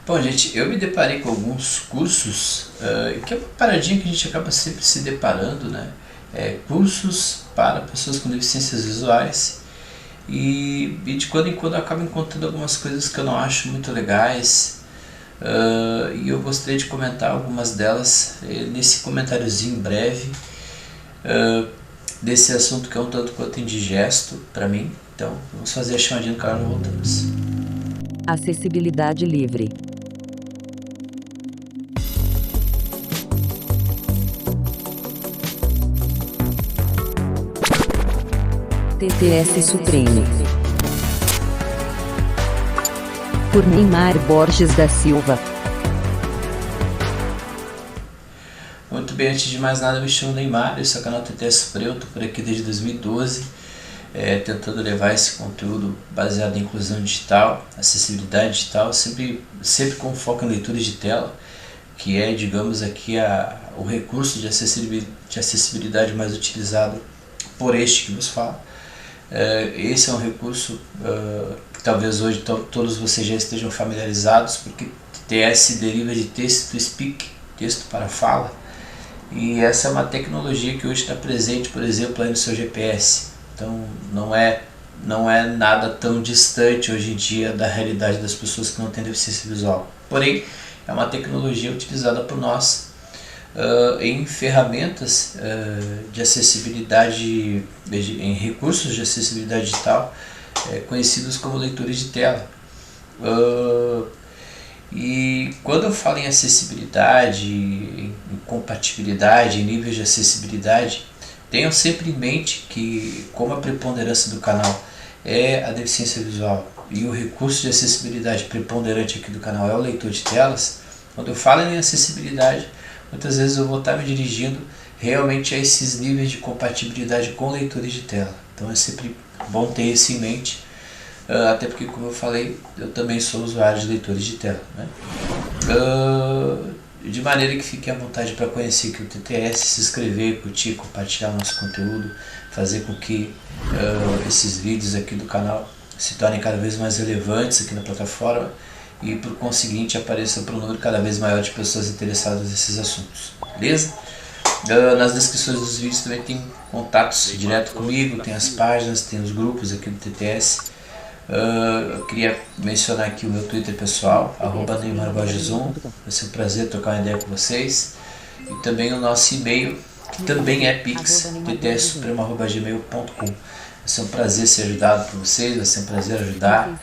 Bom, gente, eu me deparei com alguns cursos, que é uma paradinha que a gente acaba sempre se deparando, né? Cursos para pessoas com deficiências visuais e de quando em quando eu acabo encontrando algumas coisas que eu não acho muito legais, e eu gostaria de comentar algumas delas nesse comentáriozinho breve, desse assunto que é um tanto quanto indigesto para mim. Então, vamos fazer a chamadinha do canal e voltamos. Acessibilidade livre. TTS Supremo. Por Neymar Borges da Silva. Muito bem, antes de mais nada, eu me chamo Neymar, esse é o canal TTS Supremo, estou por aqui desde 2012, tentando levar esse conteúdo baseado em inclusão digital, acessibilidade digital, sempre com foco em leituras de tela, que é, digamos aqui, o recurso de acessibilidade mais utilizado por este que vos falo. Esse é um recurso que talvez hoje todos vocês já estejam familiarizados, porque TTS deriva de text to speak, texto para fala, e essa é uma tecnologia que hoje está presente, por exemplo, aí no seu GPS. Então não é nada tão distante hoje em dia da realidade das pessoas que não têm deficiência visual. Porém, é uma tecnologia utilizada por nós em ferramentas de acessibilidade, em recursos de acessibilidade digital, conhecidos como leitores de tela. E quando eu falo em acessibilidade, em compatibilidade, em níveis de acessibilidade, tenham sempre em mente que, como a preponderância do canal é a deficiência visual e o recurso de acessibilidade preponderante aqui do canal é o leitor de telas, quando eu falo em acessibilidade, muitas vezes eu vou estar me dirigindo realmente a esses níveis de compatibilidade com leitores de tela. Então é sempre bom ter isso em mente, até porque, como eu falei, eu também sou usuário de leitores de tela, né? De maneira que fique à vontade para conhecer aqui o TTS, se inscrever, curtir, compartilhar o nosso conteúdo, fazer com que esses vídeos aqui do canal se tornem cada vez mais relevantes aqui na plataforma e, por conseguinte, apareça para um número cada vez maior de pessoas interessadas nesses assuntos, beleza? Nas descrições dos vídeos também tem contatos direto comigo, tem as páginas, tem os grupos aqui do TTS. Eu queria mencionar aqui o meu Twitter pessoal, @NeymarBorges1, vai ser um prazer trocar uma ideia com vocês, e também o nosso e-mail, que também é pix, ttssupremo@gmail.com. Vai ser um prazer ser ajudado por vocês, vai ser um prazer ajudar.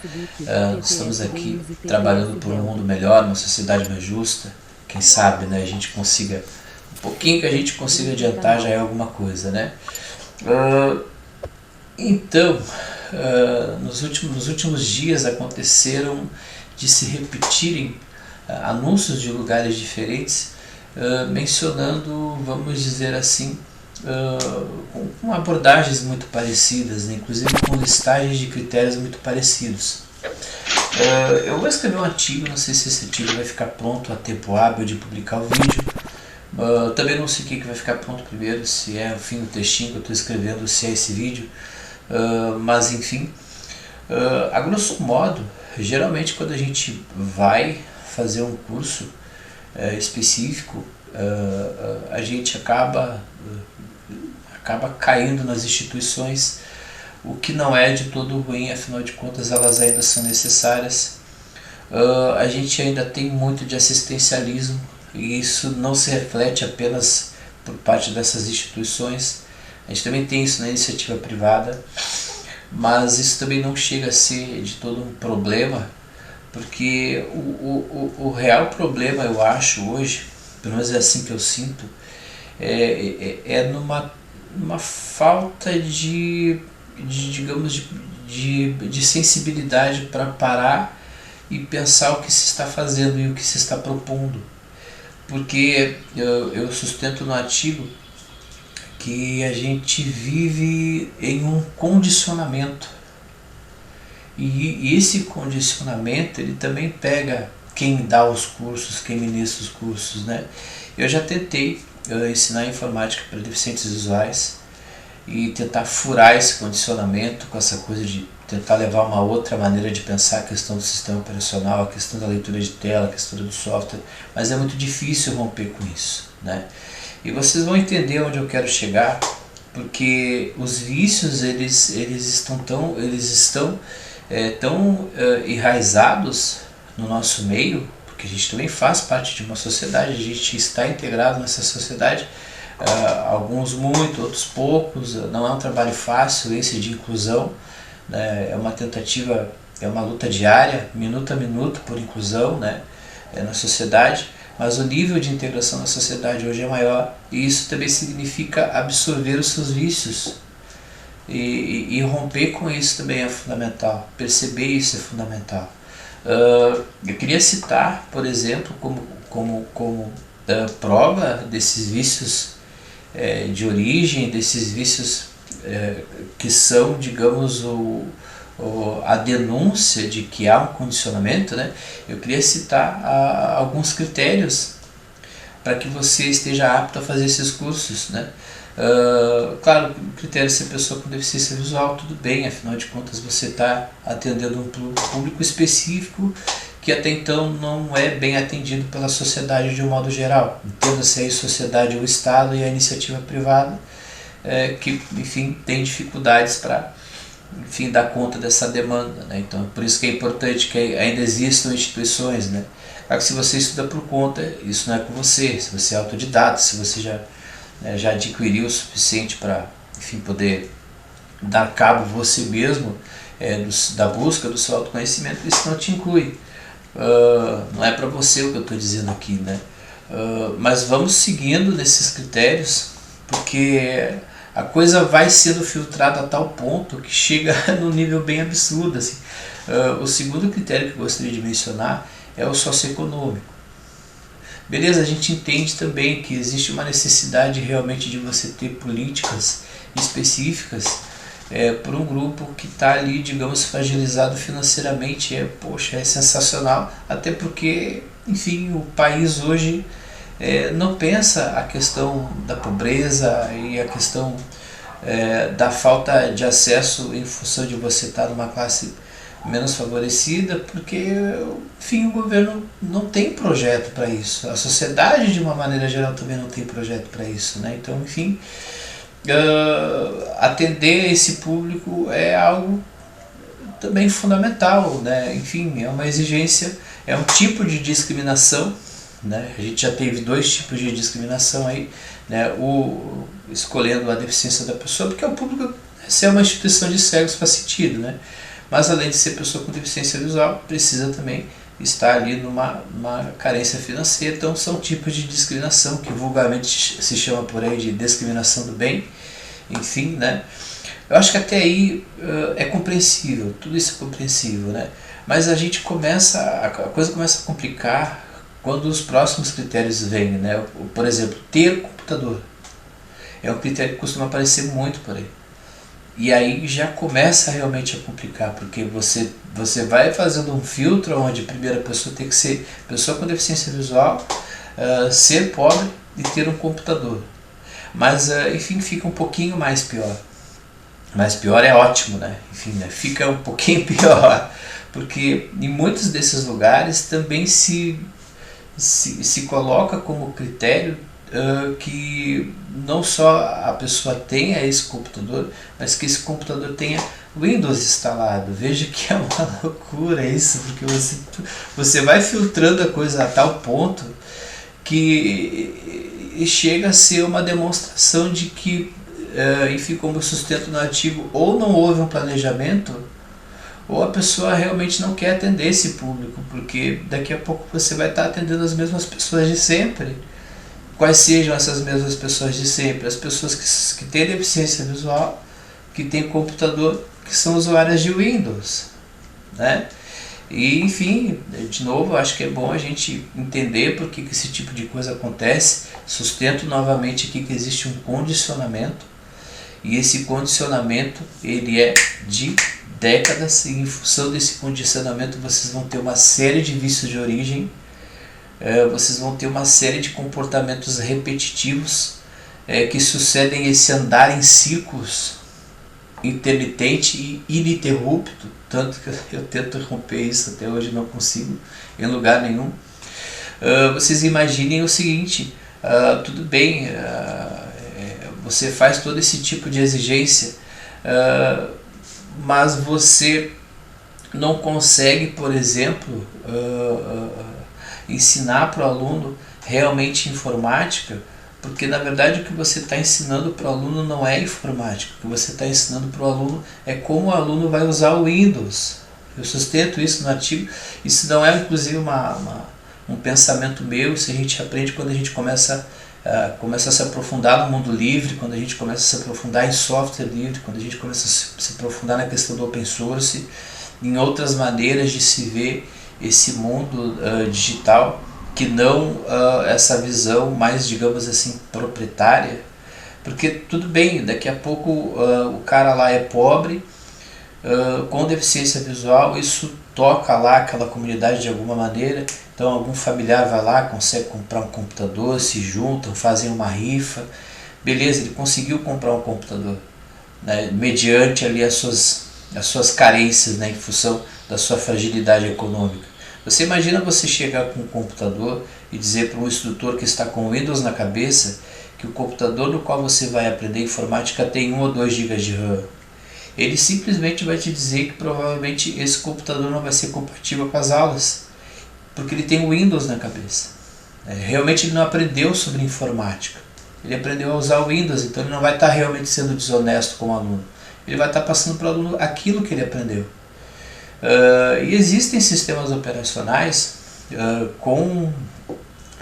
Estamos aqui trabalhando por um mundo melhor, uma sociedade mais justa. Quem sabe, né, a gente consiga, um pouquinho que a gente consiga adiantar já é alguma coisa, né? Então, nos últimos dias aconteceram de se repetirem anúncios de lugares diferentes, mencionando, vamos dizer assim, com abordagens muito parecidas, né? Inclusive com listagens de critérios muito parecidos. Eu vou escrever um artigo, não sei se esse artigo vai ficar pronto a tempo hábil de publicar o vídeo. Também não sei o que vai ficar pronto primeiro, se é o fim do textinho que eu estou escrevendo, se é esse vídeo. Mas enfim, a grosso modo, geralmente quando a gente vai fazer um curso específico, a gente acaba caindo nas instituições, o que não é de todo ruim, afinal de contas elas ainda são necessárias. A gente ainda tem muito de assistencialismo, e isso não se reflete apenas por parte dessas instituições. A gente também tem isso na iniciativa privada, mas isso também não chega a ser de todo um problema, porque o real problema, eu acho, hoje, pelo menos é assim que eu sinto, é numa falta digamos, de sensibilidade para parar e pensar o que se está fazendo e o que se está propondo. Porque eu sustento no artigo que a gente vive em um condicionamento, e esse condicionamento ele também pega quem dá os cursos, quem ministra os cursos, né? Eu já tentei ensinar informática para deficientes visuais e tentar furar esse condicionamento com essa coisa de tentar levar uma outra maneira de pensar a questão do sistema operacional, a questão da leitura de tela, a questão do software, mas é muito difícil romper com isso, né? E vocês vão entender onde eu quero chegar, porque os vícios eles estão tão enraizados no nosso meio, porque a gente também faz parte de uma sociedade, a gente está integrado nessa sociedade, alguns muito, outros poucos, não é um trabalho fácil esse de inclusão, né? É uma tentativa, é uma luta diária, minuto a minuto por inclusão, né? Na sociedade, mas o nível de integração na sociedade hoje é maior, e isso também significa absorver os seus vícios, e romper com isso também é fundamental, perceber isso é fundamental. Eu queria citar, por exemplo, como prova desses vícios de origem, desses vícios que são, digamos, a denúncia de que há um condicionamento, né? Eu queria citar alguns critérios para que você esteja apto a fazer esses cursos, né? Claro, o critério de ser pessoa com deficiência visual, tudo bem, afinal de contas você está atendendo um público específico que até então não é bem atendido pela sociedade de um modo geral. Entenda-se aí sociedade, o Estado e a iniciativa privada, que, enfim, tem dificuldades para, enfim, dar conta dessa demanda, né? Então, por isso que é importante que ainda existam instituições, né? Claro que se você estuda por conta, isso não é com você, se você é autodidata, se você já adquiriu o suficiente para, enfim, poder dar cabo você mesmo da busca do seu autoconhecimento, isso não te inclui. Não é para você o que eu estou dizendo aqui, né? Mas vamos seguindo nesses critérios, porque a coisa vai sendo filtrada a tal ponto que chega num nível bem absurdo, assim. O segundo critério que eu gostaria de mencionar é o socioeconômico. Beleza, a gente entende também que existe uma necessidade realmente de você ter políticas específicas por um grupo que está ali, digamos, fragilizado financeiramente. Poxa, é sensacional, até porque, enfim, o país hoje não pensa a questão da pobreza e a questão da falta de acesso em função de você estar numa classe menos favorecida, porque, enfim, o governo não tem projeto para isso, a sociedade de uma maneira geral também não tem projeto para isso, né? Então, enfim, atender esse público é algo também fundamental, né? Enfim, é uma exigência, é um tipo de discriminação, né? A gente já teve dois tipos de discriminação aí, né? Escolhendo a deficiência da pessoa, porque o público, se é uma instituição de cegos, faz sentido, né? Mas além de ser pessoa com deficiência visual, precisa também estar ali numa carência financeira. Então são tipos de discriminação que vulgarmente se chama por aí de discriminação do bem, enfim, né? Eu acho que até aí é compreensível, tudo isso é compreensível, né? Mas a coisa começa a complicar quando os próximos critérios vêm, né? Por exemplo, ter computador é um critério que costuma aparecer muito por aí. E aí já começa realmente a complicar, porque você vai fazendo um filtro onde a primeira pessoa tem que ser pessoa com deficiência visual, ser pobre e ter um computador. Mas, enfim, fica um pouquinho mais pior. Mais pior é ótimo, né? Enfim, né? Fica um pouquinho pior, porque em muitos desses lugares também se coloca como critério que não só a pessoa tenha esse computador, mas que esse computador tenha Windows instalado. Veja que é uma loucura isso, porque você vai filtrando a coisa a tal ponto que chega a ser uma demonstração de que, enfim, como sustento no artigo, ou não houve um planejamento, ou a pessoa realmente não quer atender esse público, porque daqui a pouco você vai estar atendendo as mesmas pessoas de sempre. Quais sejam essas mesmas pessoas de sempre? As pessoas que têm deficiência visual, que têm computador, que são usuárias de Windows, né? E, enfim, de novo, eu acho que é bom a gente entender por que esse tipo de coisa acontece. Sustento novamente aqui que existe um condicionamento, e esse condicionamento ele é de décadas, e em função desse condicionamento vocês vão ter uma série de vícios de origem, vocês vão ter uma série de comportamentos repetitivos que sucedem esse andar em círculos, intermitente e ininterrupto, tanto que eu tento romper isso, até hoje não consigo em lugar nenhum. Vocês imaginem o seguinte, tudo bem, você faz todo esse tipo de exigência, mas você não consegue, por exemplo, ensinar para o aluno realmente informática, porque na verdade o que você está ensinando para o aluno não é informática, o que você está ensinando para o aluno é como o aluno vai usar o Windows. Eu sustento isso no artigo, isso não é inclusive um pensamento meu, isso a gente aprende quando a gente começa a se aprofundar no mundo livre, quando a gente começa a se aprofundar em software livre, quando a gente começa a se aprofundar na questão do open source, em outras maneiras de se ver esse mundo digital, que não essa visão mais, digamos assim, proprietária. Porque tudo bem, daqui a pouco o cara lá é pobre, com deficiência visual, isso toca lá aquela comunidade de alguma maneira, então algum familiar vai lá, consegue comprar um computador, se juntam, fazem uma rifa, beleza, ele conseguiu comprar um computador, né, mediante ali as suas carências, né, em função da sua fragilidade econômica. Você imagina você chegar com um computador e dizer para um instrutor que está com Windows na cabeça que o computador no qual você vai aprender informática tem 1 ou 2 GB de RAM. Ele simplesmente vai te dizer que provavelmente esse computador não vai ser compatível com as aulas, porque ele tem o Windows na cabeça. Realmente ele não aprendeu sobre informática, ele aprendeu a usar o Windows, então ele não vai estar realmente sendo desonesto como aluno, ele vai estar passando para o aluno aquilo que ele aprendeu. E existem sistemas operacionais com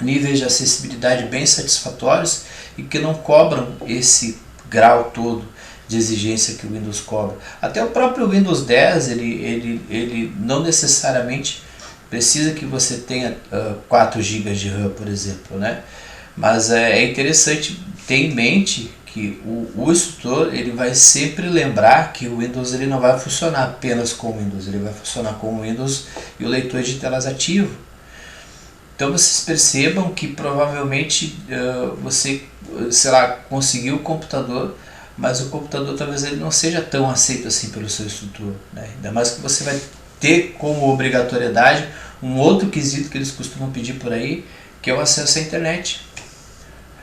níveis de acessibilidade bem satisfatórios e que não cobram esse grau todo de exigência que o Windows cobra. Até o próprio Windows 10 ele não necessariamente precisa que você tenha 4 GB de RAM, por exemplo, né? Mas é interessante ter em mente que o instrutor ele vai sempre lembrar que o Windows ele não vai funcionar apenas com o Windows, ele vai funcionar com o Windows e o leitor de telas ativo. Então vocês percebam que provavelmente você, sei lá, conseguiu o computador, mas o computador talvez ele não seja tão aceito assim pelo seu instrutor, né? Ainda mais que você vai ter como obrigatoriedade um outro quesito que eles costumam pedir por aí, que é o acesso à internet.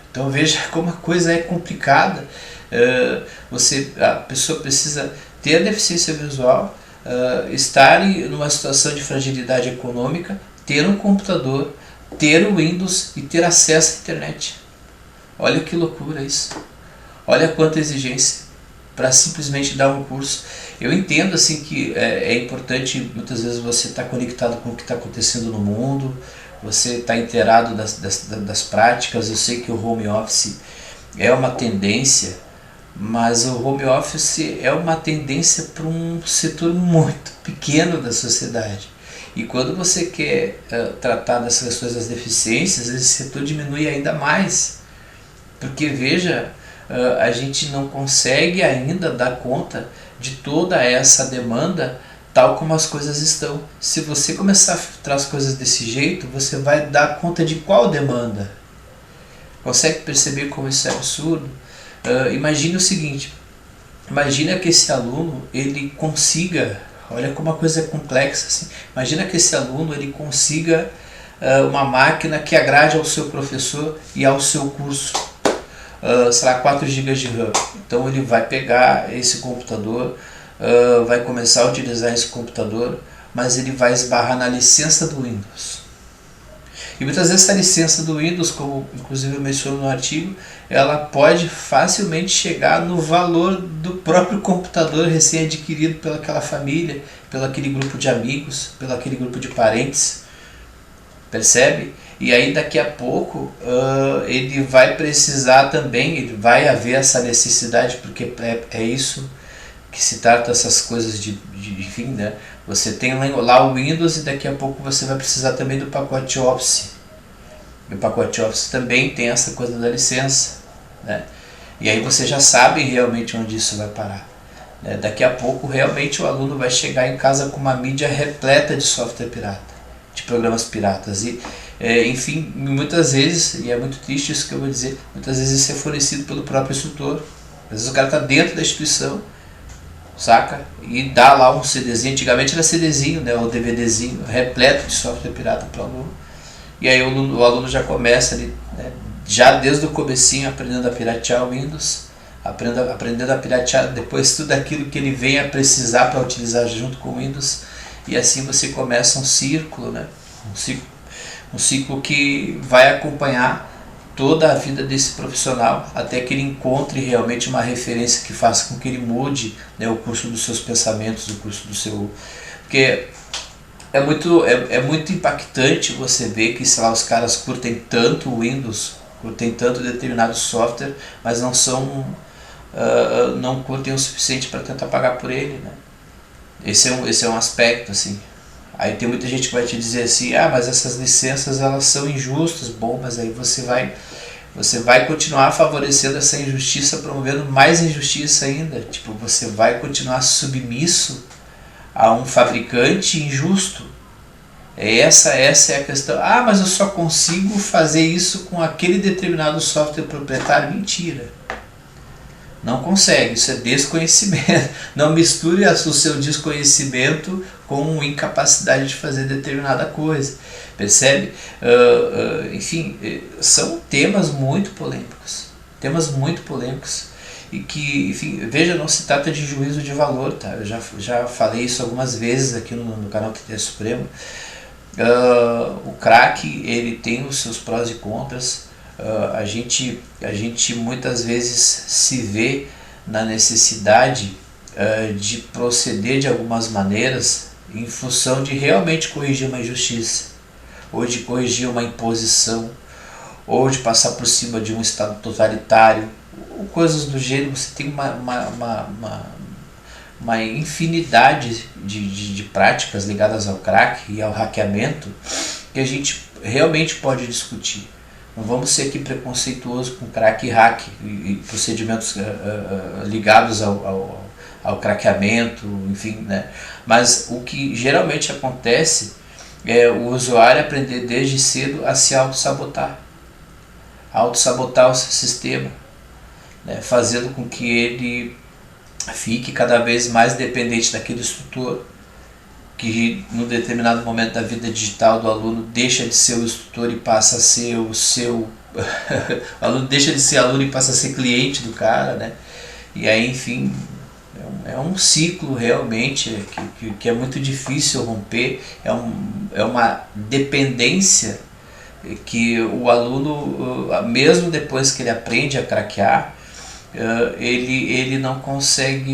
Então veja como a coisa é complicada. A pessoa precisa ter a deficiência visual, estar em uma situação de fragilidade econômica, ter um computador, ter o Windows e ter acesso à internet. Olha que loucura isso. Olha quanta exigência para simplesmente dar um curso. Eu entendo assim que é importante muitas vezes você estar conectado com o que está acontecendo no mundo, você está inteirado das práticas. Eu sei que o home office é uma tendência, mas o home office é uma tendência para um setor muito pequeno da sociedade. E quando você quer tratar dessas questões das deficiências, esse setor diminui ainda mais. Porque veja, a gente não consegue ainda dar conta de toda essa demanda tal como as coisas estão. Se você começar a filtrar as coisas desse jeito, você vai dar conta de qual demanda? Consegue perceber como isso é absurdo? Imagine o seguinte, imagina que esse aluno ele consiga, olha como a coisa é complexa assim, imagina que esse aluno ele consiga uma máquina que agrade ao seu professor e ao seu curso, sei lá, 4 GB de RAM. Então ele vai pegar esse computador, vai começar a utilizar esse computador, mas ele vai esbarrar na licença do Windows. E muitas vezes essa licença do Windows, como inclusive eu menciono no artigo, ela pode facilmente chegar no valor do próprio computador recém-adquirido pelaquela família, pelo aquele grupo de amigos, pelo aquele grupo de parentes. Percebe? E aí daqui a pouco ele vai precisar também, ele vai haver essa necessidade, porque é isso que se trata, essas coisas enfim, né? Você tem lá o Windows e daqui a pouco você vai precisar também do pacote Office. E o pacote Office também tem essa coisa da licença, né? E aí você já sabe realmente onde isso vai parar, né? Daqui a pouco realmente o aluno vai chegar em casa com uma mídia repleta de software pirata, de programas piratas. E enfim, muitas vezes, e é muito triste isso que eu vou dizer, muitas vezes isso é fornecido pelo próprio instrutor. Às vezes o cara está dentro da instituição, saca? E dá lá um CDzinho, antigamente era CDzinho, né, ou DVDzinho, repleto de software pirata para o aluno. E aí o aluno já começa ali, né, já desde o comecinho, aprendendo a piratear o Windows, aprendendo a piratear depois tudo aquilo que ele venha precisar para utilizar junto com o Windows. E assim você começa um círculo, né, um ciclo que vai acompanhar toda a vida desse profissional até que ele encontre realmente uma referência que faça com que ele mude, né, o curso dos seus pensamentos, o curso do seu... Porque é muito impactante você ver que, sei lá, os caras curtem tanto o Windows, curtem tanto determinado software, mas não curtem o suficiente para tentar pagar por ele, né? Esse é um aspecto, assim. Aí tem muita gente que vai te dizer assim, mas essas licenças elas são injustas. Bom, mas aí você vai continuar favorecendo essa injustiça, promovendo mais injustiça ainda. Tipo, você vai continuar submisso a um fabricante injusto. Essa é a questão. Mas eu só consigo fazer isso com aquele determinado software proprietário. Mentira. Não consegue, isso é desconhecimento. Não misture o seu desconhecimento com incapacidade de fazer determinada coisa. Percebe? Enfim, são temas muito polêmicos. E que, enfim, veja, não se trata de juízo de valor, tá? Eu já falei isso algumas vezes aqui no canal TT Supremo. O crack, ele tem os seus prós e contras. A gente muitas vezes se vê na necessidade de proceder de algumas maneiras em função de realmente corrigir uma injustiça, ou de corrigir uma imposição, ou de passar por cima de um estado totalitário, ou coisas do gênero. Você tem uma infinidade de práticas ligadas ao crack e ao hackeamento que a gente realmente pode discutir. Não vamos ser aqui preconceituosos com crack e hack e procedimentos ligados ao craqueamento, enfim, né? Mas o que geralmente acontece é o usuário aprender desde cedo a se auto-sabotar o seu sistema, né? Fazendo com que ele fique cada vez mais dependente daquele instrutor, que num determinado momento da vida digital do aluno deixa de ser o instrutor e passa a ser o seu... o aluno deixa de ser aluno e passa a ser cliente do cara, né? E aí, enfim, é um ciclo realmente que é muito difícil romper. É uma dependência que o aluno, mesmo depois que ele aprende a craquear, ele não consegue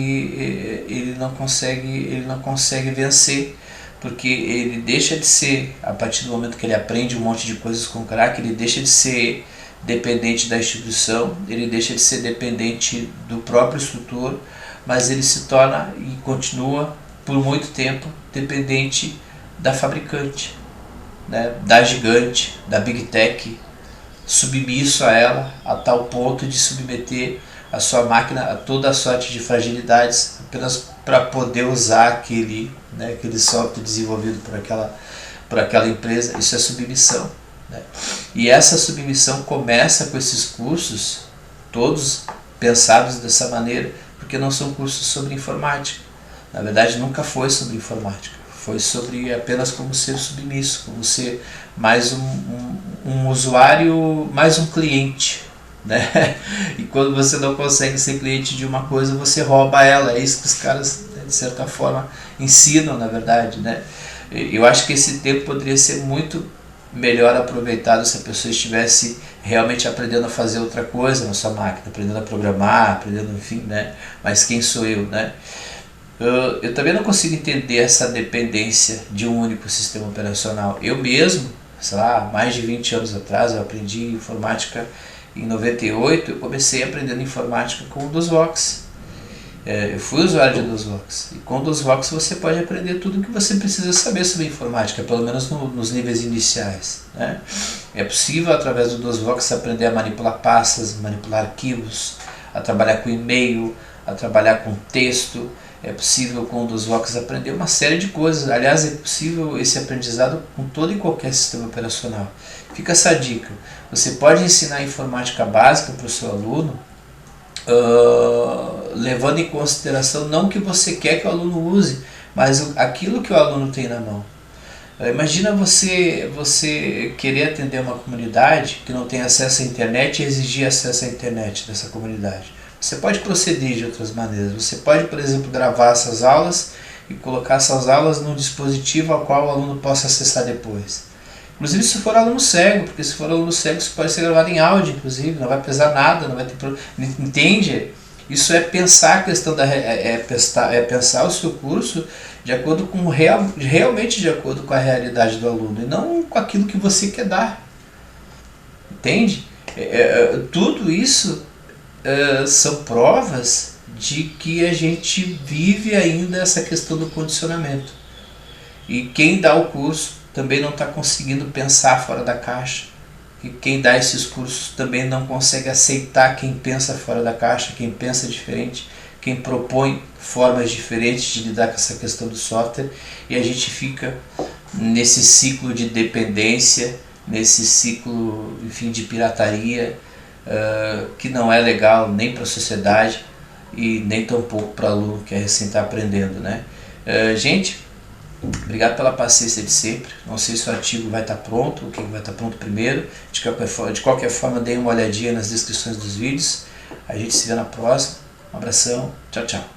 vencer, porque ele deixa de ser, a partir do momento que ele aprende um monte de coisas com crack, ele deixa de ser dependente da instituição, ele deixa de ser dependente do próprio instrutor, mas ele se torna e continua por muito tempo dependente da fabricante, né, da gigante, da Big Tech, submisso a ela a tal ponto de submeter a sua máquina a toda a sorte de fragilidades apenas para poder usar aquele software desenvolvido por aquela empresa. Isso é submissão, né? E essa submissão começa com esses cursos, todos pensados dessa maneira, porque não são cursos sobre informática. Na verdade, nunca foi sobre informática. Foi sobre apenas como ser submisso, como ser mais um usuário, mais um cliente, né? E quando você não consegue ser cliente de uma coisa, você rouba ela. É isso que os caras, de certa forma, ensinam, na verdade, né? Eu acho que esse tempo poderia ser muito melhor aproveitado se a pessoa estivesse realmente aprendendo a fazer outra coisa na sua máquina, aprendendo a programar, aprendendo, enfim, né? Mas quem sou eu, né? Eu também não consigo entender essa dependência de um único sistema operacional. Eu mesmo, sei lá, mais de 20 anos atrás, eu aprendi informática em 98, eu comecei aprendendo informática com o DOSVox. Eu fui usuário de DOSVox. E com o DOSVox você pode aprender tudo o que você precisa saber sobre informática, pelo menos nos níveis iniciais, né? É possível, através do DOSVox, aprender a manipular pastas, manipular arquivos, a trabalhar com e-mail, a trabalhar com texto. É possível com o DOSVox aprender uma série de coisas. Aliás, é possível esse aprendizado com todo e qualquer sistema operacional. Fica essa dica. Você pode ensinar informática básica para o seu aluno levando em consideração não o que você quer que o aluno use, mas aquilo que o aluno tem na mão. Imagina você querer atender uma comunidade que não tem acesso à internet e exigir acesso à internet dessa comunidade. Você pode proceder de outras maneiras. Você pode, por exemplo, gravar essas aulas e colocar essas aulas num dispositivo ao qual o aluno possa acessar depois. Inclusive se for aluno cego, porque se for aluno cego isso pode ser gravado em áudio, inclusive, não vai pesar nada, não vai ter problema. Entende? Isso é pensar a questão pensar o seu curso de acordo com realmente de acordo com a realidade do aluno e não com aquilo que você quer dar. Entende? Tudo isso são provas de que a gente vive ainda essa questão do condicionamento. E quem dá o curso também não está conseguindo pensar fora da caixa. E quem dá esses cursos também não consegue aceitar quem pensa fora da caixa, quem pensa diferente, quem propõe formas diferentes de lidar com essa questão do software. E a gente fica nesse ciclo de dependência, nesse ciclo, enfim, de pirataria, que não é legal nem para a sociedade e nem tampouco para o aluno que recém está aprendendo, né? Gente, obrigado pela paciência de sempre. Não sei se o artigo vai estar pronto, ou quem vai estar pronto primeiro. De qualquer forma, dê uma olhadinha nas descrições dos vídeos. A gente se vê na próxima. Um abração. Tchau, tchau.